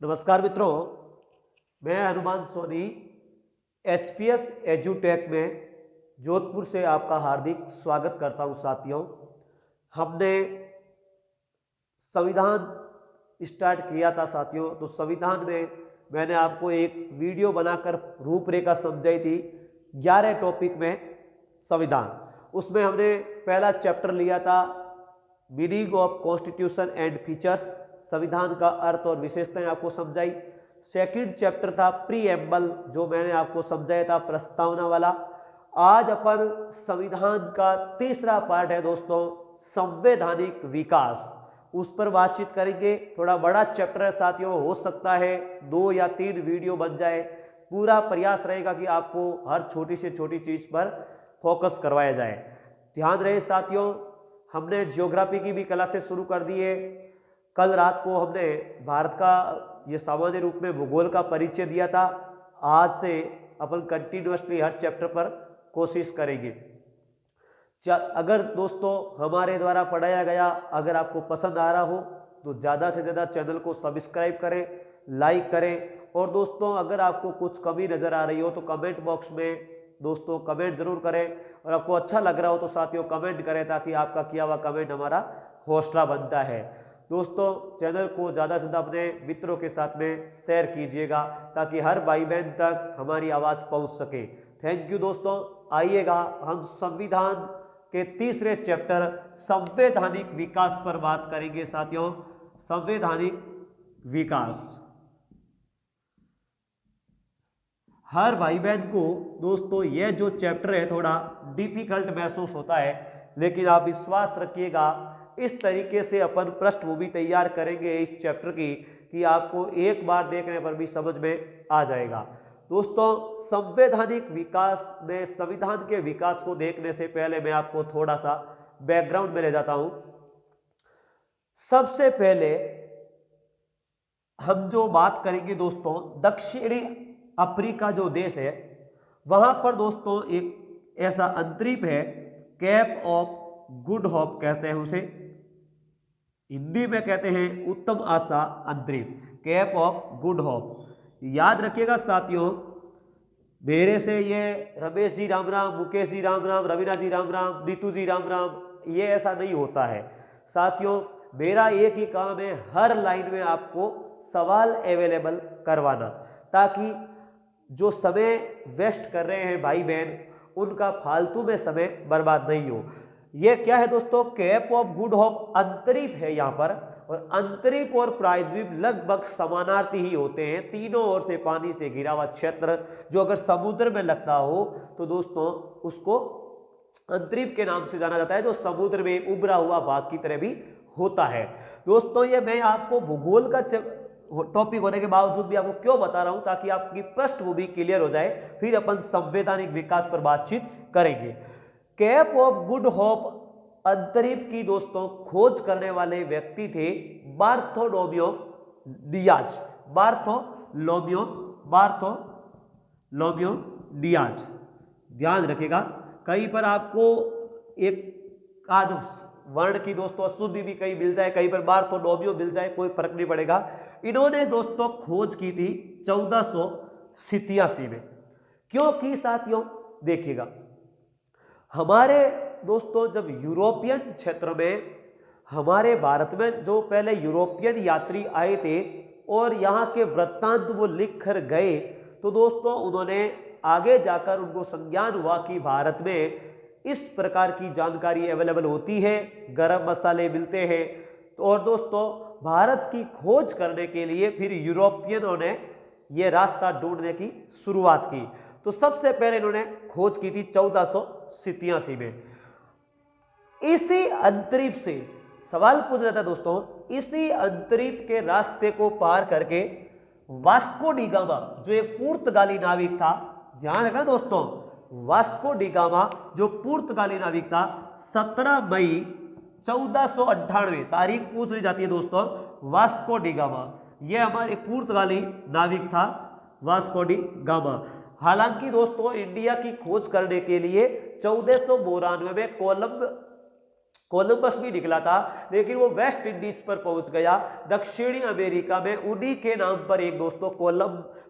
नमस्कार मित्रों, मैं हनुमान सोनी एचपीएस एजुटेक में जोधपुर से आपका हार्दिक स्वागत करता हूं। साथियों, हमने संविधान स्टार्ट किया था साथियों। तो संविधान में मैंने आपको एक वीडियो बनाकर रूपरेखा समझाई थी 11 टॉपिक में संविधान। उसमें हमने पहला चैप्टर लिया था meaning of constitution and features, संविधान का अर्थ और विशेषताएं आपको समझाई। सेकंड चैप्टर था प्रीएम्बल, जो मैंने आपको समझाया था प्रस्तावना वाला। आज अपन संविधान का तीसरा पार्ट है दोस्तों, संवैधानिक विकास, उस पर बातचीत करेंगे। थोड़ा बड़ा चैप्टर है साथियों, हो सकता है 2 या 3 वीडियो बन जाए। पूरा प्रयास रहेगा कि आपको हर छोटी से छोटी चीज पर फोकस करवाया जाए। ध्यान रहे साथियों, हमने ज्योग्राफी की भी क्लासेस शुरू कर दी है। कल रात को हमने भारत का ये सामान्य रूप में भूगोल का परिचय दिया था। आज से अपन कंटिन्यूअसली हर चैप्टर पर कोशिश करेंगे। अगर दोस्तों हमारे द्वारा पढ़ाया गया अगर आपको पसंद आ रहा हो तो ज़्यादा से ज़्यादा चैनल को सब्सक्राइब करें, लाइक करें। और दोस्तों अगर आपको कुछ कमी नज़र आ रही हो तो कमेंट बॉक्स में दोस्तों कमेंट जरूर करें। और आपको अच्छा लग रहा हो तो साथियों कमेंट करें, ताकि आपका किया हुआ कमेंट हमारा हौसला बनता है। दोस्तों चैनल को ज़्यादा से ज़्यादा अपने मित्रों के साथ में शेयर कीजिएगा, ताकि हर भाई बहन तक हमारी आवाज़ पहुंच सके। थैंक यू दोस्तों। आइएगा हम संविधान के तीसरे चैप्टर संवैधानिक विकास पर बात करेंगे साथियों। संवैधानिक विकास हर भाई बहन को दोस्तों यह जो चैप्टर है थोड़ा डिफिकल्ट महसूस होता है, लेकिन आप विश्वास रखिएगा इस तरीके से अपन पृष्ठभूमि तैयार करेंगे इस चैप्टर की कि आपको एक बार देखने पर भी समझ में आ जाएगा। दोस्तों संवैधानिक विकास में संविधान के विकास को देखने से पहले मैं आपको थोड़ा सा बैकग्राउंड में ले जाता हूं। सबसे पहले हम जो बात करेंगे दोस्तों, दक्षिणी अफ्रीका जो देश है वहां पर दोस्तों एक ऐसा अंतरीप है, कैप ऑफ गुड होप कहते हैं उसे, हिंदी में कहते हैं उत्तम आशा अंतरीप, कैप ऑफ गुड होप। याद रखिएगा साथियों, मेरे से ये रमेश जी राम राम, मुकेश जी राम राम, रवीना जी राम राम, नीतू जी राम राम, ये ऐसा नहीं होता है साथियों। मेरा एक ही काम है, हर लाइन में आपको सवाल अवेलेबल करवाना, ताकि जो समय वेस्ट कर रहे हैं भाई बहन उनका फालतू में समय बर्बाद नहीं हो। ये क्या है दोस्तों, कैप ऑफ गुड होप अंतरीप है यहाँ पर। और अंतरीप और प्रायद्वीप लगभग समानार्थी ही होते हैं। तीनों ओर से पानी से घिरा हुआ क्षेत्र जो अगर समुद्र में लगता हो तो दोस्तों उसको अंतरीप के नाम से जाना जाता है, जो समुद्र में उभरा हुआ भाग की तरह भी होता है। दोस्तों ये मैं आपको भूगोल का टॉपिक होने के बावजूद भी आपको क्यों बता रहा हूं, ताकि आपकी पृष्ठभूमि क्लियर हो जाए, फिर अपन संवैधानिक विकास पर बातचीत करेंगे। कैप ऑफ गुड होप अंतरीप की दोस्तों खोज करने वाले व्यक्ति थे बार्थोलोम्यू डियाज। बार्थोलोम्यू डियाज, ध्यान रखिएगा। कहीं पर आपको एक आध वर्ण की दोस्तों अशुद्धि भी कहीं मिल जाए, कहीं पर बार्थोलोम्यू मिल जाए, कोई फर्क नहीं पड़ेगा। इन्होंने दोस्तों खोज की थी 1487 में। क्यों की साथियों, देखिएगा हमारे दोस्तों जब यूरोपियन क्षेत्र में हमारे भारत में जो पहले यूरोपियन यात्री आए थे और यहाँ के वृत्तांत वो लिख कर गए, तो दोस्तों उन्होंने आगे जाकर उनको संज्ञान हुआ कि भारत में इस प्रकार की जानकारी अवेलेबल होती है, गरम मसाले मिलते हैं। और दोस्तों भारत की खोज करने के लिए फिर यूरोपियनों ने यह रास्ता ढूंढने की शुरुआत की। तो सबसे पहले इन्होंने खोज की थी 1487 में। इसी अंतरीप से सवाल पूछा जाता है दोस्तों, इसी अंतरीप के रास्ते को पार करके वास्को डी गामा जो एक पुर्तगाली नाविक था, ध्यान रखना दोस्तों, वास्को डी गामा जो पुर्तगाली नाविक था, 17 मई 1498 तारीख पूछ ली जाती है दोस्तों। वास्को डी गामा यह हमारे पुर्तगाली नाविक था, वास्को डी गामा। हालांकि दोस्तों इंडिया की खोज करने के लिए 1492 में कोलंबस भी निकला था, लेकिन वो वेस्ट इंडीज पर पहुंच गया, दक्षिणी अमेरिका में। उन्हीं के नाम पर एक दोस्तों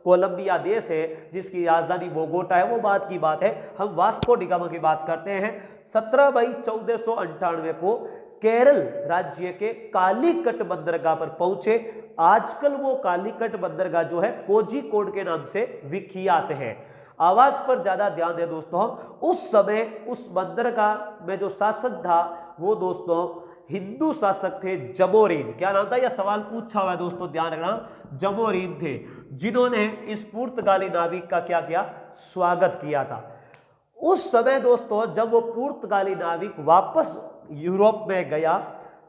कोलंबिया देश है जिसकी राजधानी बोगोटा है, वो बात की बात है। हम वास्को डी गामा की बात करते हैं। 17 मई 1498 को केरल राज्य के कालीकट बंदरगाह पर पहुंचे। आजकल वो कालीकट बंदरगाह जो है कोझिकोड के नाम से विख्यात है। आवाज पर ज्यादा ध्यान दें दोस्तों, उस समय उस बंदरगाह में जो शासक था वो दोस्तों हिंदू शासक थे जमोरीन। क्या नाम था, यह सवाल पूछा हुआ है दोस्तों, ध्यान रखना, जमोरीन थे, जिन्होंने इस पुर्तगाली नाविक का क्या किया, स्वागत किया था। उस समय दोस्तों जब वो पुर्तगाली नाविक वापस यूरोप में गया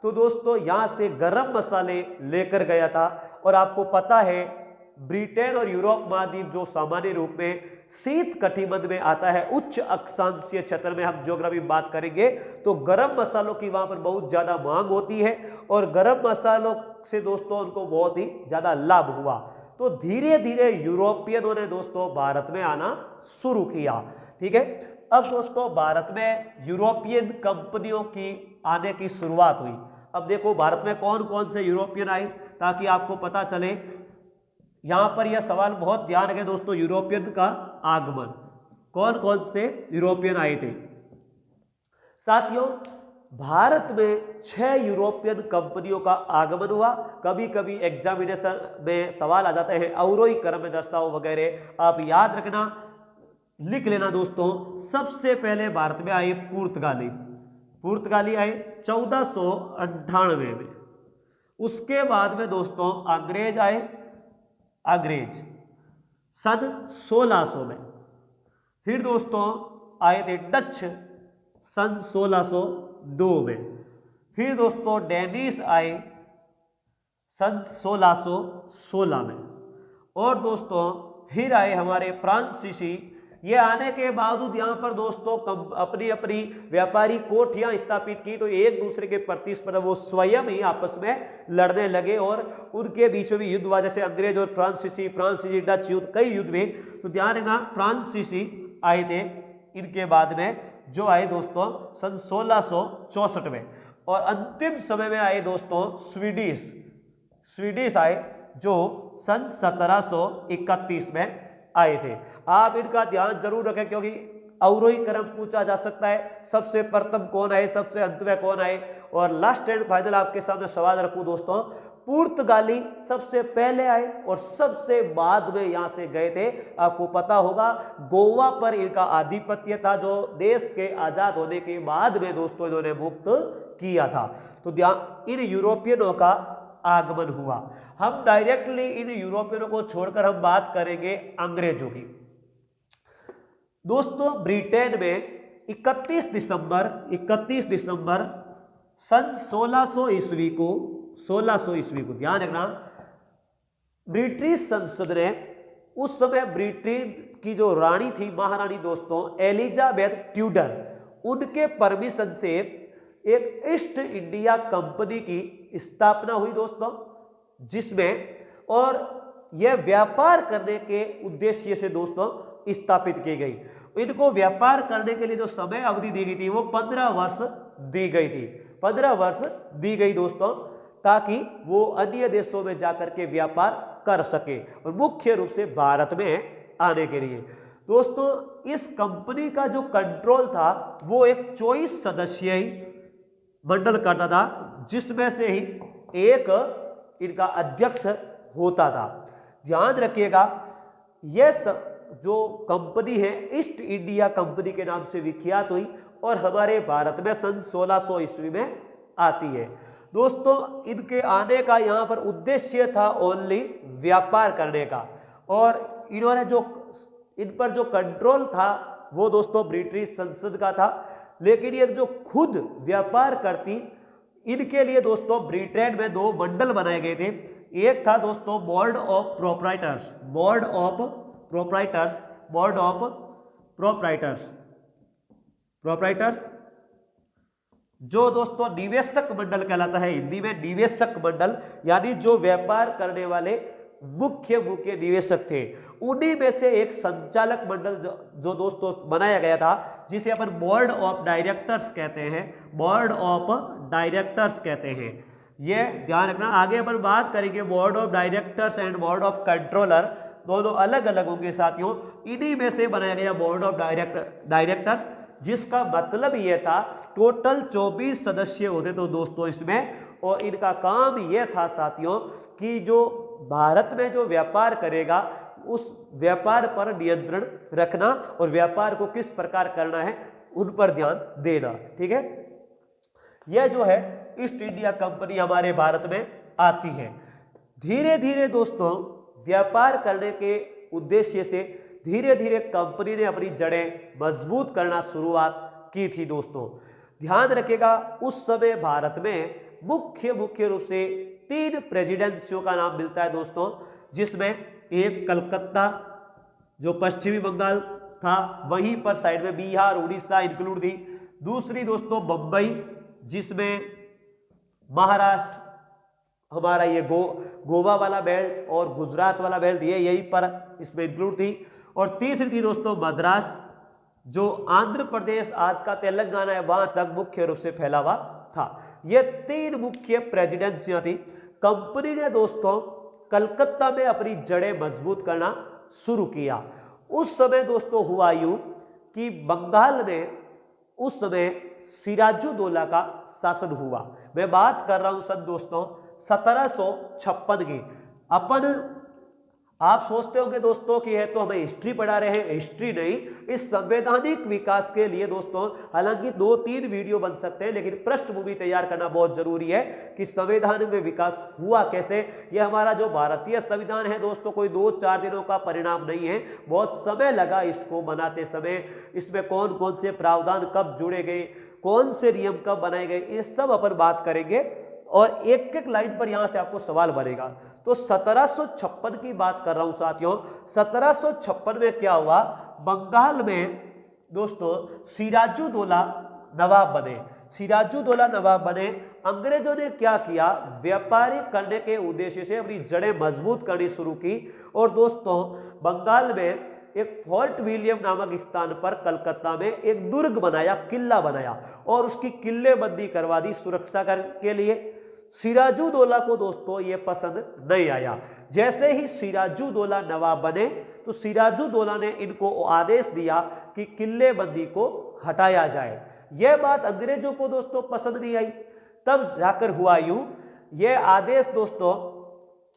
तो दोस्तों यहां से गरम मसाले लेकर गया था। और आपको पता है ब्रिटेन और यूरोप महाद्वीप जो सामान्य रूप में शीत कटिबंध में आता है, उच्च अक्षांशीय क्षेत्र में, हम ज्योग्राफी में बात करेंगे तो गरम मसालों की वहां पर बहुत ज्यादा मांग होती है और गरम मसालों से दोस्तों उनको बहुत ही ज्यादा लाभ हुआ। तो धीरे धीरे यूरोपियनों ने दोस्तों भारत में आना शुरू किया। ठीक है, अब दोस्तों भारत में यूरोपियन कंपनियों की आने की शुरुआत हुई। अब देखो भारत में कौन कौन से यूरोपियन आए ताकि आपको पता चले। यहां पर यह सवाल बहुत ध्यान रखें दोस्तों, यूरोपियन का आगमन, कौन कौन से यूरोपियन आए थे। साथियों भारत में 6 यूरोपियन कंपनियों का आगमन हुआ। कभी कभी एग्जामिनेशन में सवाल आ जाते हैं अवरोही क्रम में दर्शाओ वगैरह, आप याद रखना, लिख लेना दोस्तों। सबसे पहले भारत में आए पुर्तगाली आए 1498 में। उसके बाद में दोस्तों अंग्रेज आए, सन 1600 में। फिर दोस्तों आए थे डच सन 1602 में। फिर दोस्तों डेनिश आए सन 1616 में। और दोस्तों फिर आए हमारे फ्रांसीसी। ये आने के बावजूद यहाँ पर दोस्तों अपनी अपनी व्यापारी कोठियां स्थापित की, तो एक दूसरे के प्रतिस्पर्धा वो स्वयं ही आपस में लड़ने लगे और उनके बीच में भी युद्ध हुआ, जैसे अंग्रेज और फ्रांसीसी डच युद्ध, कई युद्ध हुए। तो ध्यान रखना फ्रांसीसी आए थे इनके बाद में, जो आए दोस्तों सन 1664 में। और अंतिम समय में आए दोस्तों स्वीडिश आए जो सन 1731 में आए थे। आप इनका ध्यान जरूर रखें क्योंकि अवरोही क्रम पूछा जा सकता है, सबसे प्रथम कौन आए, सबसे अंत में कौन आए। और लास्ट एंड फाइनल आपके सामने सवाल रखूं दोस्तों, पुर्तगाली सबसे पहले आए और सबसे बाद में यहां से गए थे। आपको पता होगा गोवा पर इनका आधिपत्य था, जो देश के आजाद होने के बाद में दोस्तों इन्होंने मुक्त किया था। तो ध्यान, इन यूरोपियनों का आगमन हुआ। हम डायरेक्टली इन यूरोपियनों को छोड़कर हम बात करेंगे अंग्रेजों की। दोस्तों ब्रिटेन में 31 दिसंबर सन 1600 ईस्वी को ध्यान रखना, ब्रिटिश संसद ने उस समय ब्रिटेन की जो रानी थी, महारानी दोस्तों एलिजाबेथ ट्यूडर, उनके परमिशन से एक ईस्ट इंडिया कंपनी की स्थापना हुई दोस्तों, जिसमें और यह व्यापार करने के उद्देश्य से दोस्तों स्थापित की गई। इनको व्यापार करने के लिए जो समय अवधि दी गई थी वो 15 वर्ष दी गई थी, 15 वर्ष दी गई दोस्तों, ताकि वो अन्य देशों में जाकर के व्यापार कर सके और मुख्य रूप से भारत में आने के लिए। दोस्तों इस कंपनी का जो कंट्रोल था वो एक 24 सदस्यीय मंडल करता था, जिसमें से ही एक इनका अध्यक्ष होता था। ध्यान रखिएगा यह जो कंपनी है ईस्ट इंडिया कंपनी के नाम से विख्यात हुई और हमारे भारत में सन 1600 ईस्वी में आती है। दोस्तों इनके आने का यहाँ पर उद्देश्य था ओनली व्यापार करने का, और इन्होंने जो इन पर जो कंट्रोल था वो दोस्तों ब्रिटिश संसद का था। लेकिन ये जो खुद व्यापार करती, इनके लिए दोस्तों ब्रिटेन में 2 मंडल बनाए गए थे। एक था दोस्तों बोर्ड ऑफ प्रोप्राइटर्स, जो दोस्तों निवेशक मंडल कहलाता है, हिंदी में निवेशक मंडल, यानी जो व्यापार करने वाले मुख्य मुख्य निवेशक थे। उन्हीं में से एक संचालक मंडल जो दोस्तों बनाया गया था, जिसे अपन बोर्ड ऑफ डायरेक्टर्स कहते हैं, बोर्ड ऑफ डायरेक्टर्स कहते हैं। ये ध्यान रखना, आगे अपन बात करेंगे board of directors and board of controller, दोनों अलग अलग होंगे साथियों। इन्हीं में से बनाया गया बोर्ड ऑफ डायरेक्टर्स, जिसका मतलब ये था टोटल 24 सदस्य होते तो दोस्तों इसमें, और इनका काम यह था साथियों कि जो भारत में जो व्यापार करेगा उस व्यापार पर नियंत्रण रखना और व्यापार को किस प्रकार करना है उन पर ध्यान देना। ठीक है, यह जो है ईस्ट इंडिया कंपनी हमारे भारत में आती है। धीरे धीरे दोस्तों व्यापार करने के उद्देश्य से धीरे धीरे कंपनी ने अपनी जड़ें मजबूत करना शुरुआत की थी। दोस्तों ध्यान रखिएगा, उस समय भारत में मुख्य रूप से 3 प्रेसिडेंसियों का नाम मिलता है दोस्तों, जिसमें एक कलकत्ता जो पश्चिमी बंगाल था, वहीं पर साइड में बिहार उड़ीसा इंक्लूड थी। दूसरी दोस्तों बंबई, जिसमें महाराष्ट्र हमारा ये गोवा वाला बेल्ट और गुजरात वाला बेल्ट ये यहीं पर इसमें इंक्लूड थी। और तीसरी थी दोस्तों मद्रास, जो आंध्र प्रदेश आज का तेलंगाना है वहां तक मुख्य रूप से फैला हुआ था। ये 3 मुख्य प्रेसिडेंसियां थी। कंपनी ने दोस्तों कलकत्ता में अपनी जड़ें मजबूत करना शुरू किया। उस समय दोस्तों हुआ यूं कि बंगाल में उस समय सिराजुद्दौला का शासन हुआ। मैं बात कर रहा हूं सन दोस्तों 1756 की। आप सोचते होंगे दोस्तों कि है तो हमें हिस्ट्री पढ़ा रहे हैं, हिस्ट्री नहीं, इस संवैधानिक विकास के लिए दोस्तों हालांकि 2-3 वीडियो बन सकते हैं, लेकिन पृष्ठभूमि तैयार करना बहुत जरूरी है कि संविधान में विकास हुआ कैसे। यह हमारा जो भारतीय संविधान है दोस्तों कोई 2-4 दिनों का परिणाम नहीं है, बहुत समय लगा इसको बनाते समय। इसमें कौन कौन से प्रावधान कब जुड़े गए, कौन से नियम कब बनाए गए, ये सब अपन बात करेंगे और एक एक लाइन पर यहां से आपको सवाल बनेगा। तो 1756 की बात कर रहा हूं साथियों। 1756 में क्या हुआ, बंगाल में दोस्तों सिराजुद्दौला नवाब बने। सिराजुद्दौला नवाब बने। अंग्रेजों ने क्या किया, व्यापारी करने के उद्देश्य से अपनी जड़ें मजबूत करनी शुरू की। और दोस्तों बंगाल में एक फोर्ट विलियम नामक स्थान पर कलकत्ता में एक दुर्ग बनाया, किला बनाया और उसकी किलेबंदी करवा दी सुरक्षा के लिए। सिराजुद्दौला को दोस्तों ये पसंद नहीं आया। जैसे ही सिराजुद्दौला नवाब बने तो सिराजुद्दौला ने इनको आदेश दिया कि किलेबंदी को हटाया जाए। यह बात अंग्रेजों को दोस्तों पसंद नहीं आई। तब जाकर हुआ यूं, यह आदेश दोस्तों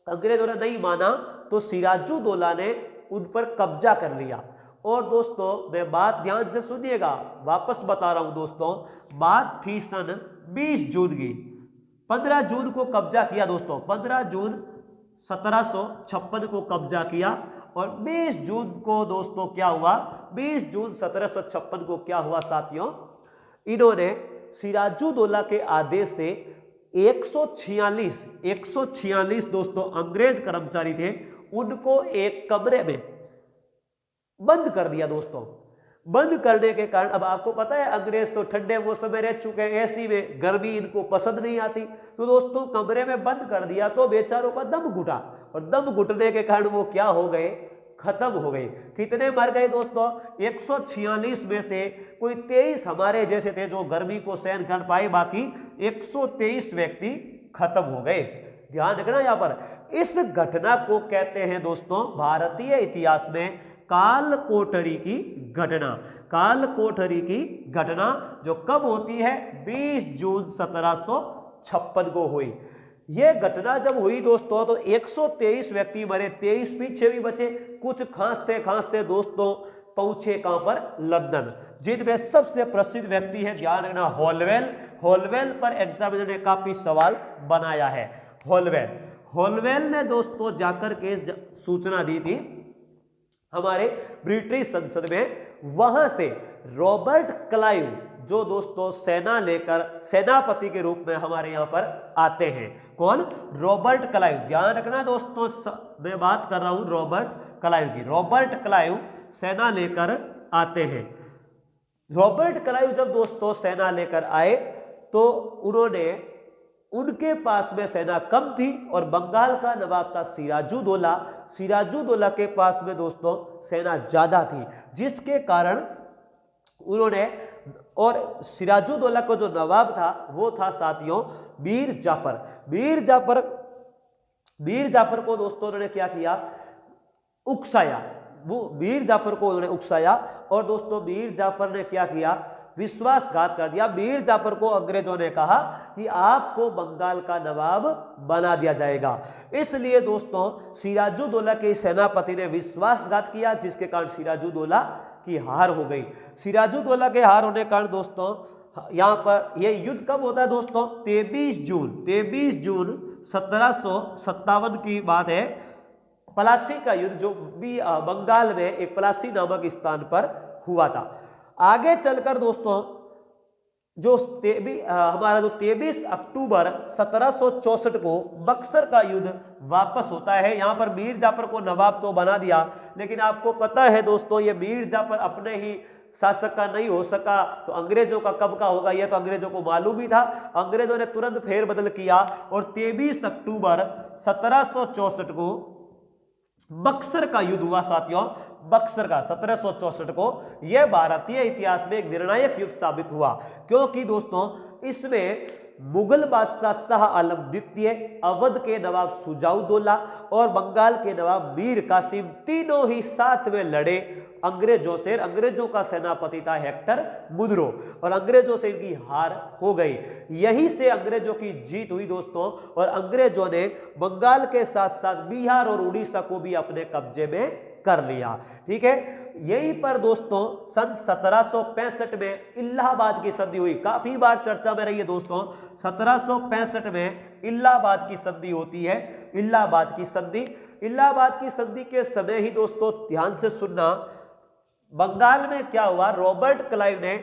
अंग्रेजों ने नहीं माना तो सिराजुद्दौला ने उन पर कब्जा कर लिया। और दोस्तों मैं बात ध्यान से सुनिएगा, वापस बता रहा हूं दोस्तों, बात थी सन 20 जून की। 15 जून को कब्जा किया दोस्तों, 15 जून 1756 को कब्जा किया। और 20 जून को दोस्तों क्या हुआ, 20 जून 1756 को क्या हुआ साथियों, इन्होंने सिराजुद्दौला के आदेश से 146 दोस्तों अंग्रेज कर्मचारी थे, उनको एक कमरे में बंद कर दिया दोस्तों। बंद करने के कारण अब आपको पता है अंग्रेज तो ठंडे मौसम में रह चुके हैं, ऐसी में गर्मी इनको पसंद नहीं आती, तो दोस्तों कमरे में बंद कर दिया तो बेचारों का दम घुटा। और दम घुटने के कारण वो क्या हो गए, खत्म हो गए। कितने मर गए दोस्तों, 146 में से कोई 23 हमारे जैसे थे जो गर्मी को सहन कर पाए, बाकी 123 व्यक्ति खत्म हो गए। ध्यान रखना यहां पर, इस घटना को कहते हैं दोस्तों भारतीय इतिहास में काल कोठरी की घटना। काल कोठरी की घटना जो कब होती है, 20 जून 1756 को हुई। यह घटना जब हुई दोस्तों तो 123 व्यक्ति मरे, 23 पीछे भी बचे। कुछ खांसते खांसते दोस्तों पहुंचे कहां पर, लंदन, जिनमें सबसे प्रसिद्ध व्यक्ति है, ध्यान रखना, होलवेल। होलवेल पर एग्जामिनर ने काफी सवाल बनाया है। होलवेल ने दोस्तों जाकर के सूचना दी थी हमारे ब्रिटिश संसद में। वहां से रॉबर्ट क्लाइव जो दोस्तों सेना लेकर सेनापति के रूप में हमारे यहां पर आते हैं। कौन, रॉबर्ट क्लाइव। ध्यान रखना दोस्तों मैं बात कर रहा हूं रॉबर्ट क्लाइव की। रॉबर्ट क्लाइव सेना लेकर आते हैं। रॉबर्ट क्लाइव जब दोस्तों सेना लेकर आए तो उन्होंने उनके पास में सेना कम थी और बंगाल का नवाब था सिराजुद्दौला। सिराजुद्दौला के पास में दोस्तों सेना ज्यादा थी, जिसके कारण उन्होंने, और सिराजुद्दौला का जो नवाब था वो था साथियों मीर जाफर। मीर जाफर को दोस्तों उन्होंने क्या किया, उकसाया। वो मीर जाफर को उन्होंने उकसाया और दोस्तों मीर जाफर ने क्या किया, विश्वासघात कर दिया। मीर जाफर को अंग्रेजों ने कहा कि आपको बंगाल का नवाब बना दिया जाएगा। इसलिए दोस्तों सिराजुद्दौला के सेनापति ने विश्वासघात किया, जिसके कारण सिराजुद्दौला की हार हो गई। सिराजुद्दौला के हार होने के कारण दोस्तों यहां पर यह युद्ध कब होता है दोस्तों, 23 जून 1757 की बात है। पलासी का युद्ध जो भी बंगाल में एक पलासी नामक स्थान पर हुआ था। आगे चलकर दोस्तों जो हमारा जो 23 अक्टूबर 1764 को बक्सर का युद्ध वापस होता है। यहां पर मीर जाफर को नवाब तो बना दिया, लेकिन आपको पता है दोस्तों ये मीर जाफर अपने ही शासक का नहीं हो सका, तो अंग्रेजों का कब का होगा यह तो अंग्रेजों को मालूम ही था। अंग्रेजों ने तुरंत फेरबदल किया और 23 अक्टूबर 1764 को बक्सर का युद्ध हुआ साथियों। बक्सर का 1764 को यह भारतीय इतिहास में एक निर्णायक युद्ध साबित हुआ, क्योंकि दोस्तों इसमें मुगल बादशाह शाह आलम द्वितीय, अवध के नवाब सुजाउद्दौला और बंगाल के नवाब मीर कासिम तीनों ही साथ में लड़े अंग्रेजों से। अंग्रेजों का सेनापति था हेक्टर मुद्रो और अंग्रेजों से इनकी हार हो गई। यहीं से अंग्रेजों की जीत हुई दोस्तों, और अंग्रेजों ने बंगाल के साथ साथ बिहार और उड़ीसा को भी अपने कब्जे में कर लिया। ठीक है, यहीं पर दोस्तों सन 1765 में इलाहाबाद की संधि हुई, काफी बार चर्चा में रही है दोस्तों। 1765 में इलाहाबाद की संधि होती है। इलाहाबाद की संधि के समय ही दोस्तों ध्यान से सुनना, बंगाल में क्या हुआ, रॉबर्ट क्लाइव ने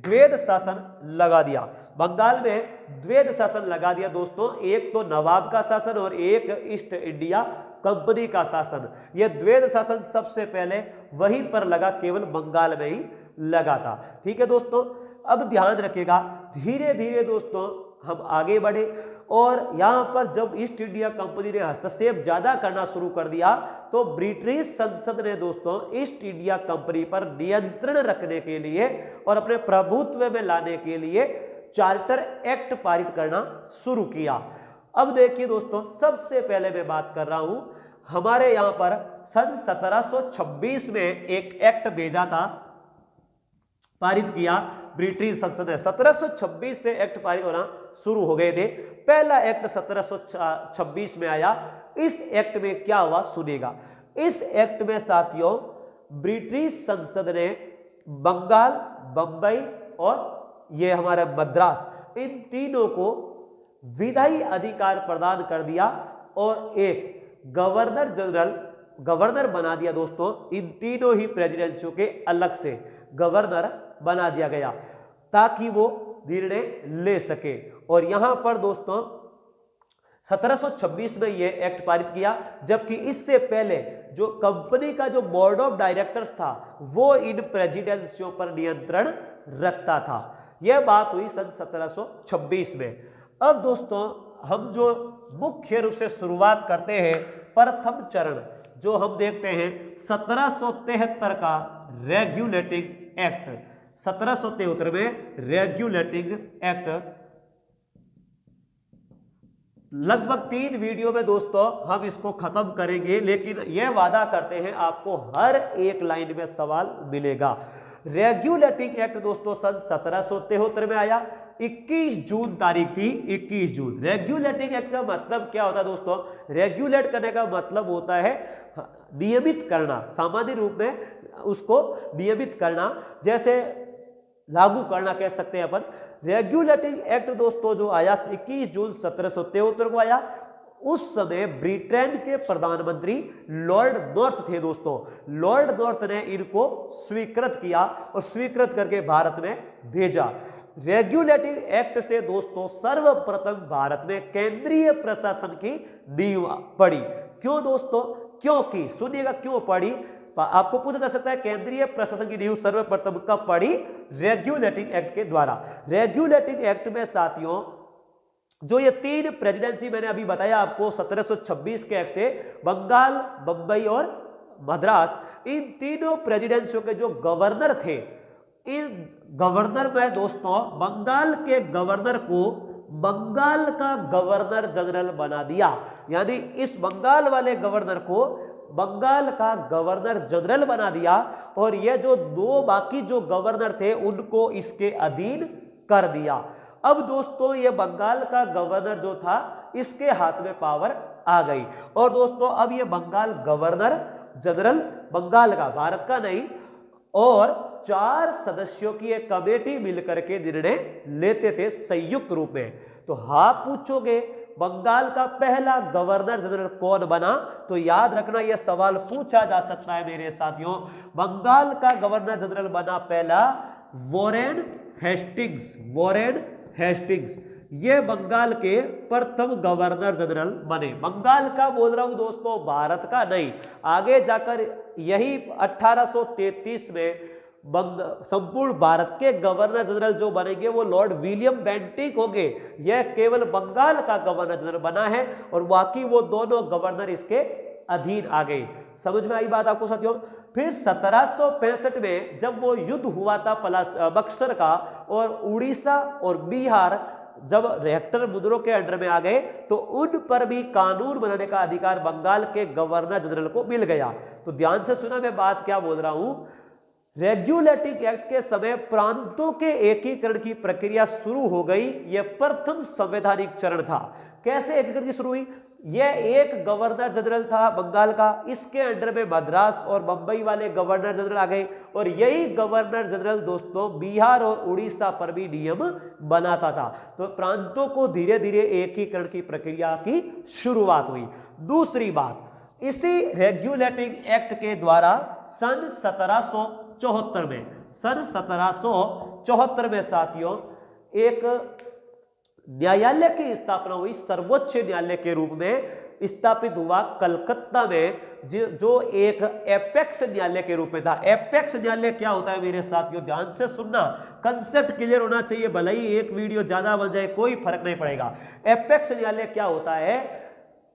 द्वैध शासन लगा दिया। बंगाल में द्वैध शासन लगा दिया दोस्तों, एक तो नवाब का शासन और एक ईस्ट इंडिया कंपनी का शासन। यह द्वैध शासन सबसे पहले वहीं पर लगा, केवल बंगाल में ही लगा था। ठीक है दोस्तों, अब ध्यान रखिएगा, धीरे धीरे दोस्तों हम आगे बढ़े और यहां पर जब ईस्ट इंडिया कंपनी ने हस्तक्षेप ज्यादा करना शुरू कर दिया, तो ब्रिटिश संसद ने दोस्तों ईस्ट इंडिया कंपनी पर नियंत्रण रखने के लिए और अपने प्रभुत्व में लाने के लिए चार्टर एक्ट पारित करना शुरू किया। अब देखिए दोस्तों, सबसे पहले मैं बात कर रहा हूं, हमारे यहां पर सन 1726 में एक एक्ट भेजा था, पारित किया ब्रिटिश संसद ने। 1726 से एक्ट पारित होना शुरू हो गए थे। पहला एक्ट 1726 में आया। इस एक्ट में क्या हुआ सुनेगा। इस एक्ट में साथियों ब्रिटिश संसद ने बंगाल, बंबई और ये हमारा मद्रास, इन तीनों को विधायी अधिकार प्रदान कर दिया और एक गवर्नर बना दिया दोस्तों। इन तीनों ही प्रेसिडेंसियों के अलग से गवर्नर बना दिया गया ताकि वो निर्णय ले सके। और यहां पर दोस्तों 1726 में ये एक्ट पारित किया, जबकि इससे पहले जो कंपनी का जो बोर्ड ऑफ डायरेक्टर्स था वो इन प्रेसिडेंसियों पर नियंत्रण रखता था। यह बात हुई सन 1726 में। अब दोस्तों हम जो मुख्य रूप से शुरुआत करते हैं, प्रथम चरण जो हम देखते हैं 1773 का रेगुलेटिंग एक्ट। 1773 में रेगुलेटिंग एक्ट, लगभग 3 वीडियो में दोस्तों हम इसको खत्म करेंगे, लेकिन यह वादा करते हैं आपको हर एक लाइन में सवाल मिलेगा। रेगुलेटिंग एक्ट दोस्तों सन 1773 में आया। 21 जून तारीख थी, 21 जून। रेगुलेटिंग एक्ट का मतलब क्या होता है दोस्तों? रेगुलेट करने का मतलब होता है नियमित करना, सामान्य रूप में उसको नियमित करना, जैसे लागू करना कह सकते हैं अपन। रेगुलेटिंग एक्ट दोस्तों जो आया 21 जून 1773 को आया, उस समय ब्रिटेन के प्रधानमंत्री लॉर्ड नॉर्थ थे दोस्तों। लॉर्ड नॉर्थ ने इनको स्वीकृत किया और स्वीकृत करके भारत में भेजा। रेगुलेटिंग एक्ट से दोस्तों सर्वप्रथम भारत में केंद्रीय प्रशासन की नींव पड़ी। क्यों दोस्तों? क्योंकि सुनिएगा क्यों पड़ी, आपको पूछा जा सकता है केंद्रीय प्रशासन की नींव सर्वप्रथम कब पड़ी? रेगुलेटिंग एक्ट के द्वारा। रेगुलेटिंग एक्ट में साथियों जो ये तीन प्रेसिडेंसी मैंने अभी बताया आपको 1726 के एक्ट से, बंगाल, बंबई और मद्रास, इन तीनों प्रेसिडेंसियों के जो गवर्नर थे, इन गवर्नर में दोस्तों बंगाल के गवर्नर को बंगाल का गवर्नर जनरल बना दिया। यानी इस बंगाल वाले गवर्नर को बंगाल का गवर्नर जनरल बना दिया और ये जो दो बाकी जो गवर्नर थे उनको इसके अधीन कर दिया। अब दोस्तों ये बंगाल का गवर्नर जो था इसके हाथ में पावर आ गई और दोस्तों अब ये बंगाल गवर्नर जनरल बंगाल का, भारत का नहीं, और 4 सदस्यों की एक कमेटी मिलकर के निर्णय लेते थे संयुक्त रूप में। तो हाँ पूछोगे बंगाल का पहला गवर्नर जनरल कौन बना, तो याद रखना यह सवाल पूछा जा सकता है मेरे साथियों। बंगाल का गवर्नर जनरल बना पहला वॉरेन हेस्टिंग्स। वॉरेन हेस्टिंग्स ये बंगाल के प्रथम गवर्नर जनरल बने। बंगाल का बोल रहा हूं दोस्तों, भारत का नहीं। आगे जाकर यही 1833 में संपूर्ण भारत के गवर्नर जनरल जो बनेंगे वो लॉर्ड विलियम बेंटिक होंगे। यह केवल बंगाल का गवर्नर जनरल बना है और बाकी वो दोनों गवर्नर इसके अधीन आ गए। समझ में आई बात आपको साथियों। फिर 1765 में जब वो युद्ध हुआ था बक्सर का, और उड़ीसा और बिहार जब रिएक्टर मुद्रों के अंडर में आ गए तो उन पर भी कानून बनाने का अधिकार बंगाल के गवर्नर जनरल को मिल गया। तो ध्यान से सुना मैं बात क्या बोल रहा हूं। रेगुलेटिंग एक्ट के समय प्रांतों के एकीकरण की प्रक्रिया शुरू हो गई। यह प्रथम संवैधानिक चरण था। कैसे एकीकरण की शुरू हुई? यह एक गवर्नर जनरल था बंगाल का, इसके अंडर में मद्रास और बंबई वाले गवर्नर जनरल आ गए और यही गवर्नर जनरल दोस्तों बिहार और उड़ीसा पर भी नियम बनाता था। तो प्रांतों को धीरे धीरे एकीकरण की प्रक्रिया की शुरुआत हुई। दूसरी बात, इसी रेगुलेटिंग एक्ट के द्वारा सन 1774 में साथियों एक न्यायालय की स्थापना हुई, सर्वोच्च न्यायालय के रूप में स्थापित हुआ कलकत्ता में, जो एक एपेक्स न्यायालय के रूप में था। एपेक्स न्यायालय क्या होता है मेरे साथियों, ध्यान से सुनना, कंसेप्ट क्लियर होना चाहिए, भले ही एक वीडियो ज्यादा बन जाए कोई फर्क नहीं पड़ेगा। एपेक्स न्यायालय क्या होता है?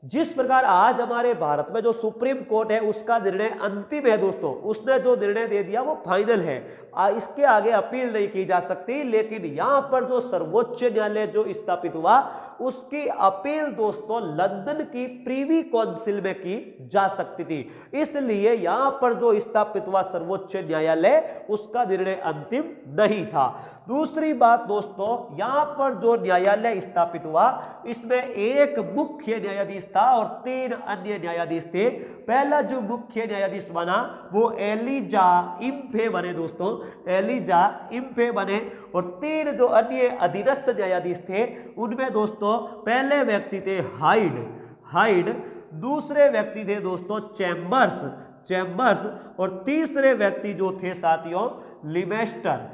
जिस प्रकार आज हमारे भारत में जो सुप्रीम कोर्ट है उसका निर्णय अंतिम है दोस्तों, उसने जो निर्णय दे दिया वो फाइनल है, इसके आगे अपील नहीं की जा सकती। लेकिन यहां पर जो सर्वोच्च न्यायालय जो स्थापित हुआ उसकी अपील दोस्तों लंदन की प्रीवी काउंसिल में की जा सकती थी। इसलिए यहां पर जो स्थापित हुआ सर्वोच्च न्यायालय उसका निर्णय अंतिम नहीं था। दूसरी बात दोस्तों, यहां पर जो न्यायालय स्थापित हुआ इसमें एक मुख्य न्यायाधीश था और 3 अन्य न्यायाधीश थे। पहला जो मुख्य न्यायाधीश बना वो एलिजा इम्फे बने दोस्तों, एलिजा इम्फे बने, और 3 जो अन्य अधीनस्थ न्यायाधीश थे उनमें दोस्तों पहले व्यक्ति थे हाइड, दूसरे व्यक्ति थे दोस्तों चैम्बर्स, और तीसरे व्यक्ति जो थे साथियों लिमेस्टर।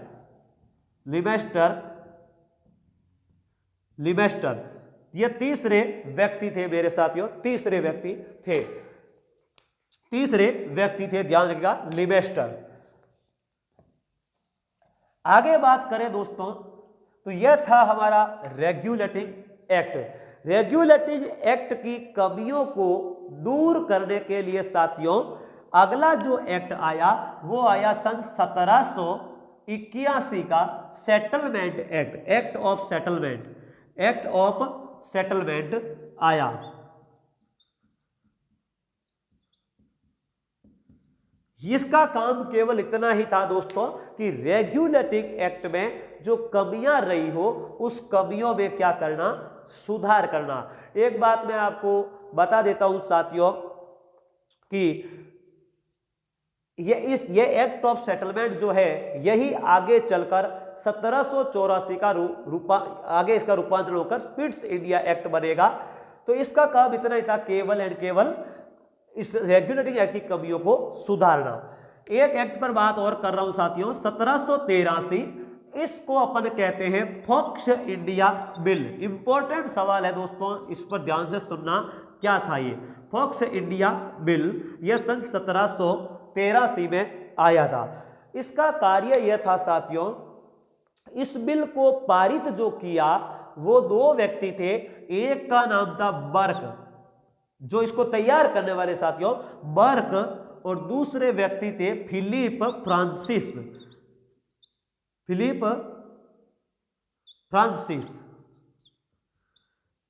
ये तीसरे व्यक्ति थे मेरे साथियों, तीसरे व्यक्ति थे, ध्यान रखिएगा, लिमेस्टर। आगे बात करें दोस्तों तो यह था हमारा रेगुलेटिंग एक्ट। रेगुलेटिंग एक्ट की कमियों को दूर करने के लिए साथियों अगला जो एक्ट आया वो आया सन 1781 का settlement act, act of settlement आया। इसका काम केवल इतना ही था दोस्तों कि रेगुलेटिंग एक्ट में जो कमियां रही हो उस कमियों में क्या करना, सुधार करना। एक बात मैं आपको बता देता हूं साथियों कि ये एक्ट ऑफ सेटलमेंट जो है यही आगे चलकर 1784 का आगे इसका रूपांतरण होकर पिट्स इंडिया एक्ट बनेगा। तो इसका काम इतना ही था केवल एंड केवल इस रेगुलेटिंग एक्ट की कमियों को सुधारना। एक एक्ट पर बात और कर रहा हूं साथियों, 1783, इसको अपन कहते हैं फॉक्स इंडिया बिल। इंपॉर्टेंट सवाल है दोस्तों, इस पर ध्यान से सुनना, क्या था ये फॉक्स इंडिया बिल? यह सन 1783 में आया था। इसका कार्य यह था साथियों, इस बिल को पारित जो किया वो दो व्यक्ति थे, एक का नाम था बर्क, जो इसको तैयार करने वाले साथियों बर्क, और दूसरे व्यक्ति थे फिलिप फ्रांसिस, फिलिप फ्रांसिस।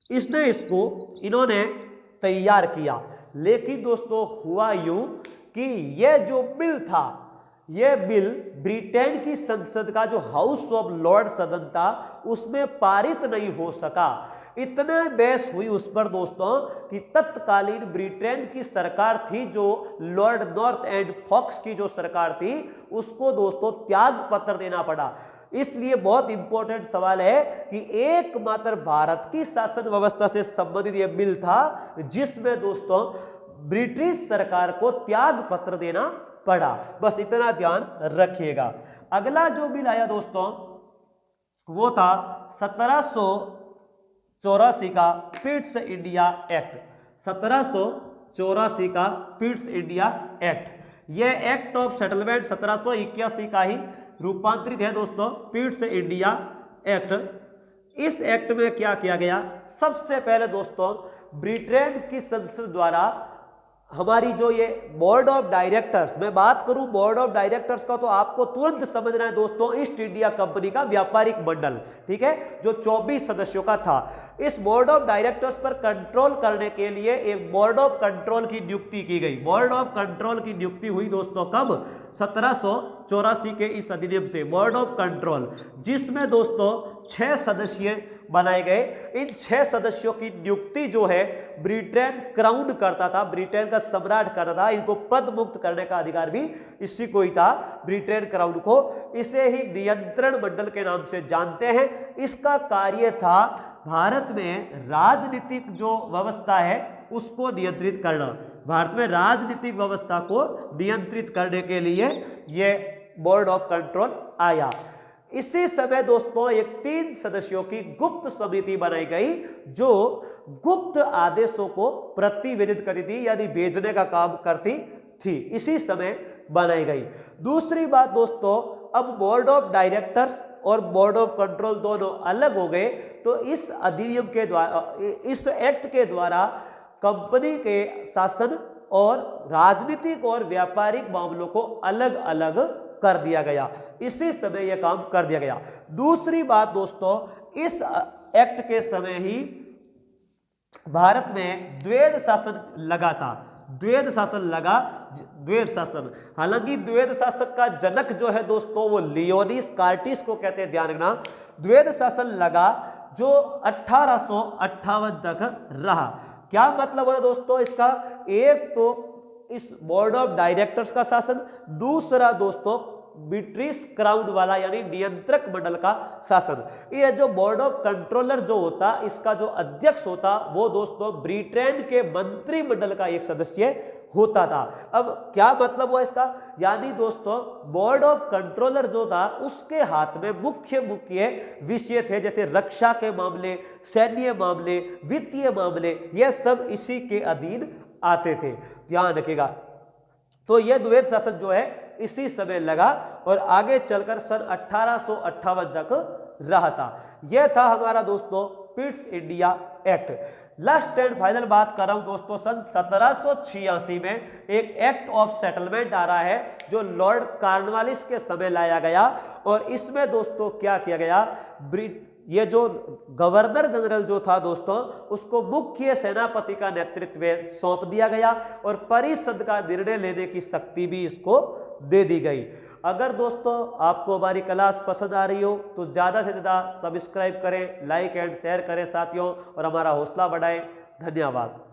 इसने इसको इन्होंने तैयार किया। लेकिन दोस्तों हुआ यूं कि यह जो बिल था, यह बिल ब्रिटेन की संसद का जो हाउस ऑफ लॉर्ड सदन था उसमें पारित नहीं हो सका। इतने बहस हुई उस पर दोस्तों कि तत्कालीन ब्रिटेन की सरकार थी, जो लॉर्ड नॉर्थ एंड फॉक्स की जो सरकार थी, उसको दोस्तों त्याग पत्र देना पड़ा। इसलिए बहुत इंपॉर्टेंट सवाल है कि एकमात्र भारत की शासन व्यवस्था से संबंधित यह बिल था जिसमें दोस्तों ब्रिटिश सरकार को त्याग पत्र देना पड़ा। बस इतना ध्यान रखिएगा। अगला जो बिल आया दोस्तों वो था 1784 का पिट्स इंडिया एक्ट, 1784 का पिट्स इंडिया एक्ट। यह एक्ट ऑफ सेटलमेंट 1781 का ही रूपांतरित है दोस्तों, पिट्स इंडिया एक्ट। इस एक्ट में क्या किया गया, सबसे पहले दोस्तों ब्रिटेन की संसद द्वारा हमारी जो ये बोर्ड ऑफ डायरेक्टर्स, मैं बात करूं बोर्ड ऑफ डायरेक्टर्स का तो आपको तुरंत समझना है दोस्तों ईस्ट इंडिया कंपनी का व्यापारिक मंडल, ठीक है, जो 24 सदस्यों का था। इस बोर्ड ऑफ डायरेक्टर्स पर कंट्रोल करने के लिए एक बोर्ड ऑफ कंट्रोल की नियुक्ति की गई। बोर्ड ऑफ कंट्रोल की नियुक्ति हुई दोस्तों कब, 1784 के इस अधिनियम से बोर्ड ऑफ कंट्रोल, जिसमें दोस्तों 6 सदस्य बनाए गए। इन 6 सदस्यों की नियुक्ति जो है ब्रिटेन क्राउन करता था, ब्रिटेन का सम्राट करता था। इनको पद मुक्त करने का अधिकार भी इसी को ही था, ब्रिटेन क्राउन को। इसे ही नियंत्रण मंडल के नाम से जानते हैं। इसका कार्य था भारत में राजनीतिक जो व्यवस्था है उसको नियंत्रित करना। भारत में राजनीतिक व्यवस्था को नियंत्रित करने के लिए यह बोर्ड ऑफ कंट्रोल आया। इसी समय दोस्तों एक 3 सदस्यों की गुप्त समिति बनाई गई जो गुप्त आदेशों को प्रतिवेदित करती थी, यानी भेजने का काम करती थी। इसी समय बनाई गई। दूसरी बात दोस्तों, अब बोर्ड ऑफ डायरेक्टर्स और बोर्ड ऑफ कंट्रोल दोनों अलग हो गए, तो इस अधिनियम के द्वारा, इस एक्ट के द्वारा कंपनी के शासन और राजनीतिक और व्यापारिक मामलों को अलग अलग कर दिया गया। इसी समय यह काम कर दिया गया। दूसरी बात दोस्तों, इस एक्ट के समय ही भारत में द्वैध शासन लगा था। द्वैध शासन लगा, द्वैध शासन। हालांकि द्वैध शासक का जनक जो है दोस्तों वो लियोनिस कार्टिस को कहते हैं, ध्यान रखना। द्वैध शासन लगा जो 1858 तक रहा। क्या मतलब है दोस्तों इसका, एक तो इस बोर्ड ऑफ डायरेक्टर्स का शासन, दूसरा दोस्तों ब्रिटिश क्राउन वाला यानी नियंत्रक मंडल का शासन। ये जो बोर्ड ऑफ कंट्रोलर जो होता, इसका जो अध्यक्ष होता वो दोस्तों ब्रिटेन के मंत्रिमंडल का एक सदस्य होता था। अब क्या मतलब हुआ इसका, यानी दोस्तों बोर्ड ऑफ कंट्रोलर जो था उसके हाथ में मुख्य विषय थे, जैसे रक्षा के मामले, सैन्य मामले, वित्तीय मामले, यह सब इसी के अधीन आते थे। ध्यान रखिएगा। तो यह द्वैध शासन जो है इसी समय लगा और आगे चलकर सन 1858 तक रहा था। यह था हमारा दोस्तों Pitt's India act. Last and final बात कर रहा हूं दोस्तों, सन 1786 में एक एक्ट ऑफ सेटलमेंट आ रहा है जो लॉर्ड कॉर्नवालिस के समय लाया गया। और इसमें दोस्तों क्या किया गया, ये जो गवर्नर जनरल जो था दोस्तों उसको मुख्य सेनापति का नेतृत्व सौंप दिया गया और परिषद का निर्णय लेने की शक्ति भी इसको दे दी गई। अगर दोस्तों आपको हमारी क्लास पसंद आ रही हो तो ज़्यादा से ज़्यादा सब्सक्राइब करें, लाइक एंड शेयर करें साथियों, और हमारा हौसला बढ़ाएं। धन्यवाद।